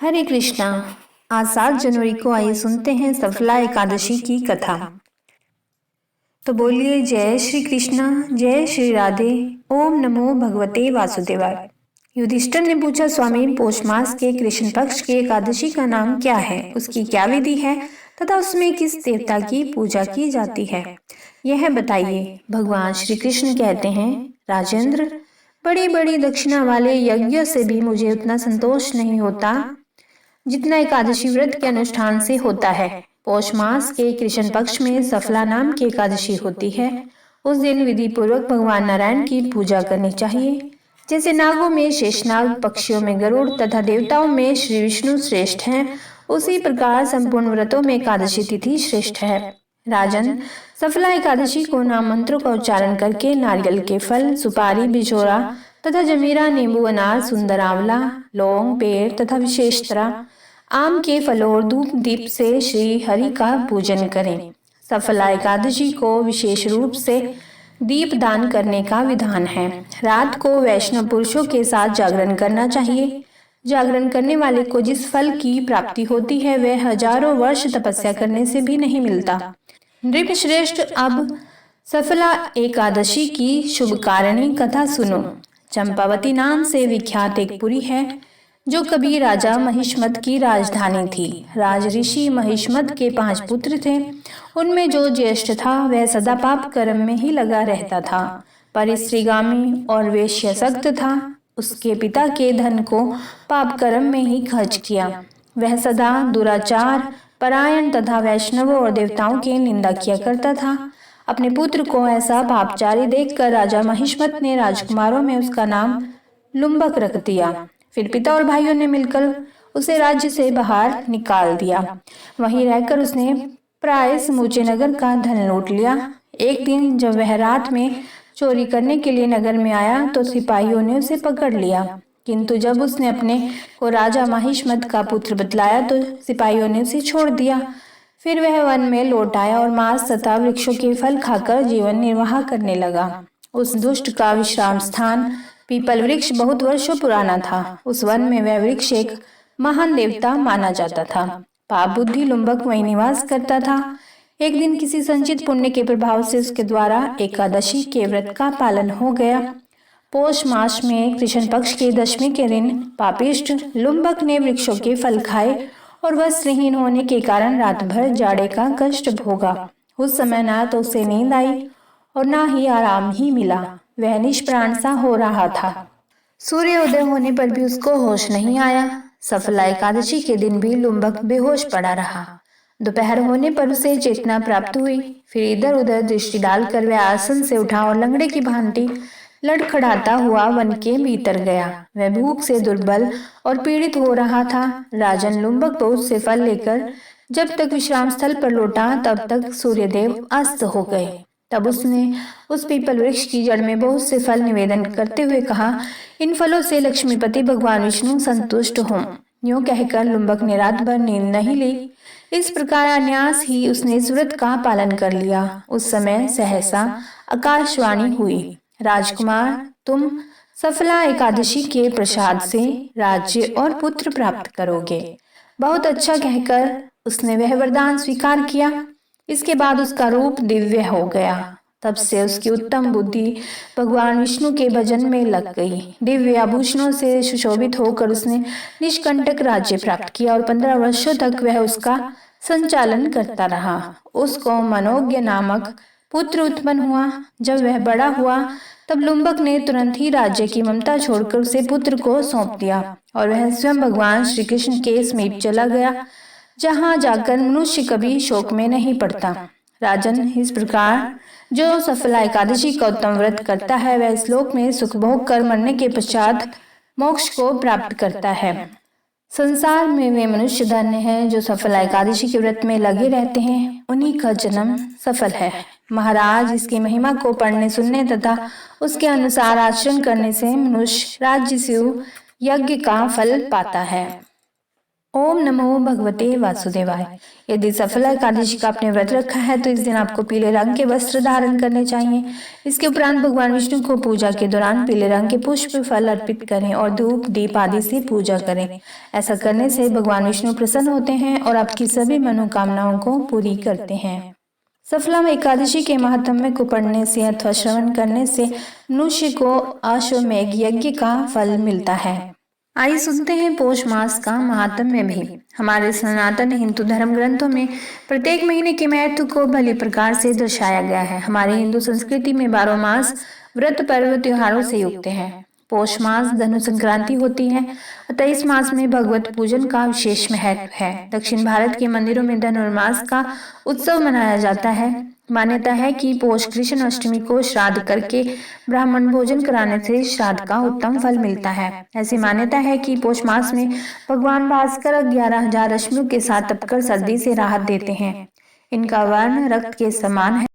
हरे कृष्णा। आज 7 जनवरी को आइए सुनते हैं सफला एकादशी की कथा। तो बोलिए जय श्री कृष्णा, जय श्री राधे, ओम नमो भगवते वासुदेवाय। युधिष्ठिर ने पूछा, स्वामी पौष मास के कृष्ण पक्ष की एकादशी का नाम क्या है, उसकी क्या विधि है तथा उसमें किस देवता की पूजा की जाती है, यह बताइए। भगवान श्री कृष्ण कहते हैं, राजेंद्र, बड़ी बड़ी दक्षिणा वाले यज्ञ से भी मुझे उतना संतोष नहीं होता जितना एकादशी व्रत के अनुष्ठान से होता है। पौष मास के कृष्ण पक्ष में सफला नाम की एकादशी होती है। उस दिन विधि पूर्वक भगवान नारायण की पूजा करनी चाहिए। जैसे नागों में शेषनाग, पक्षियों में गरुड़ तथा देवताओं में श्री विष्णु श्रेष्ठ हैं, उसी प्रकार संपूर्ण व्रतों में एकादशी तिथि श्रेष्ठ है। राजन, सफला एकादशी को नाम मंत्रों का उच्चारण करके नारियल के फल, सुपारी, बिछोरा तथा जमीरा, नींबू, अनार, सुंदर आंवला, लौंग, पेड़ तथा विशेषतः आम के फलों और धूप दीप से श्री हरि का पूजन करें। सफला एकादशी को विशेष रूप से दीप दान करने का विधान है। रात को वैष्णव पुरुषों के साथ जागरण करना चाहिए। जागरण करने वाले को जिस फल की प्राप्ति होती है वह हजारों वर्ष तपस्या करने से भी नहीं मिलता। नृपश्रेष्ठ, अब सफला एकादशी की शुभकारिणी कथा सुनो। चंपावती नाम से विख्यात एक पुरी है जो कभी राजा महिष्मत की राजधानी थी। राज ऋषि महिष्मत के 5 पुत्र थे। उनमें जो ज्येष्ठ था वह सदा पाप कर्म में ही लगा रहता था, परिस्त्रीगामी और वेश्यासक्त था। उसके पिता के धन को पाप कर्म में ही खर्च किया। वह सदा दुराचार परायण तथा वैष्णवों और देवताओं की निंदा किया करता था। अपने पुत्र को ऐसा पापचारी देखकर राजा महिष्मत ने राजकुमारों में उसका नाम लुम्बक रख दिया। फिर पिता और भाइयों ने मिलकर उसे राज्य से बाहर निकाल दिया। वहीं रहकर उसने प्राय समूचे नगर का धन लूट लिया। एक दिन जब वह रात में चोरी करने के लिए नगर में आया तो सिपाहियों ने उसे पकड़ लिया, किंतु जब उसने अपने को राजा महिष्मत का पुत्र बतलाया तो सिपाहियों ने उसे छोड़ दिया। फिर वह वन में लौट आया और मांस तथा वृक्षों के फल खाकर जीवन निर्वाह करने लगा। उस दुष्ट का विश्राम स्थान पीपल वृक्ष बहुत वर्षों पुराना था। उस वन में वह वृक्ष एक महान देवता माना जाता था। पाप बुद्धि लुम्बक वहीं निवास करता था। एक दिन किसी संचित पुण्य के प्रभाव से उसके द्वारा एकादशी के व्रत का पालन हो गया। पौष मास में कृष्ण पक्ष के दशमी के दिन पापिष्ठ लुम्बक ने वृक्षों के फल खाए और वस्त्रहीन होने के कारण रात भर जाड़े का कष्ट भोगा। उस समय ना तो उसे नींद आई और ना ही आराम ही मिला। वह निष्प्राण सा हो रहा था। सूर्योदय होने पर भी उसको होश नहीं आया। सफला एकादशी के दिन भी लुम्बक बेहोश पड़ा रहा। दोपहर होने पर उसे चेतना प्राप्त हुई। फिर इधर उधर दृष्टि डालकर वह आसन से उठा और लंगड़े की भांति लड़खड़ाता हुआ वन के भीतर गया। वह भूख से दुर्बल और पीड़ित हो रहा था। राजन लुम्बक बहुत से फल लेकर जब तक विश्राम स्थल पर लौटा तब तक सूर्यदेव अस्त हो गए। तब उसने उस पीपल वृक्ष की जड़ में बहुत से फल निवेदन करते हुए कहा, इन फलों से लक्ष्मीपति भगवान विष्णु संतुष्ट हों। यूं कहकर लुम्बक ने रात भर नींद नहीं ली। इस प्रकार अन्यास ही उसने इस व्रत का पालन कर लिया। उस समय सहसा आकाशवाणी हुई, राजकुमार, तुम सफला एकादशी के प्रसाद से राज्य और पुत्र प्राप्त करोगे। बहुत अच्छा कहकर उसने वह वरदान स्वीकार किया। इसके बाद उसका रूप दिव्य हो गया। तब से उसकी उत्तम बुद्धि भगवान विष्णु के भजन में लग गई। दिव्य आभूषणों से सुशोभित होकर उसने निष्कंटक राज्य प्राप्त किया और 15 वर्षों तक वह उसका संचालन करता रहा। उसको मनोज्ञ नामक पुत्र उत्पन्न हुआ। जब वह बड़ा हुआ तब लुम्बक ने तुरंत ही राज्य की ममता छोड़कर उसे पुत्र को सौंप दिया और वह स्वयं भगवान श्री कृष्ण के समीप चला गया, जहाँ जाकर मनुष्य कभी शोक में नहीं पड़ता। राजन, इस प्रकार जो सफला एकादशी का उत्तम व्रत करता है वह इस लोक में सुख भोग कर मरने के पश्चात मोक्ष को प्राप्त करता है। संसार में वे मनुष्य धन्य हैं जो सफला एकादशी के व्रत में लगे रहते हैं, उन्हीं का जन्म सफल है। महाराज, इसकी महिमा को पढ़ने सुनने तथा उसके अनुसार आचरण करने से मनुष्य राज्य से यज्ञ का फल पाता है। ओम नमो भगवते वासुदेवाय। यदि सफला एकादशी का आपने व्रत रखा है तो इस दिन आपको पीले रंग के वस्त्र धारण करने चाहिए। इसके उपरांत भगवान विष्णु को पूजा के दौरान पीले रंग के पुष्प फल अर्पित करें और धूप दीप आदि से पूजा करें। ऐसा करने से भगवान विष्णु प्रसन्न होते हैं और आपकी सभी मनोकामनाओं को पूरी करते हैं। सफला एकादशी के महात्म्य को पढ़ने से अथवा श्रवण करने से मनुष्य को अश्वमेघ यज्ञ का फल मिलता है। आइए सुनते हैं पौष मास का महात्म्य भी। हमारे सनातन हिंदू धर्म ग्रंथों में प्रत्येक महीने के महत्व को भली प्रकार से दर्शाया गया है। हमारी हिंदू संस्कृति में 12 मास व्रत पर्व त्योहारों से युक्त है। पौष मास धनु संक्रांति होती है, अतः इस मास में भगवत पूजन का विशेष महत्व है। दक्षिण भारत के मंदिरों में धनुर्मास का उत्सव मनाया जाता है। मान्यता है कि पौष कृष्ण अष्टमी को श्राद्ध करके ब्राह्मण भोजन कराने से श्राद्ध का उत्तम फल मिलता है। ऐसी मान्यता है कि पौष मास में भगवान भास्कर 11,000 रश्मियों के साथ तपकर सर्दी से राहत देते हैं। इनका वर्ण रक्त के समान है।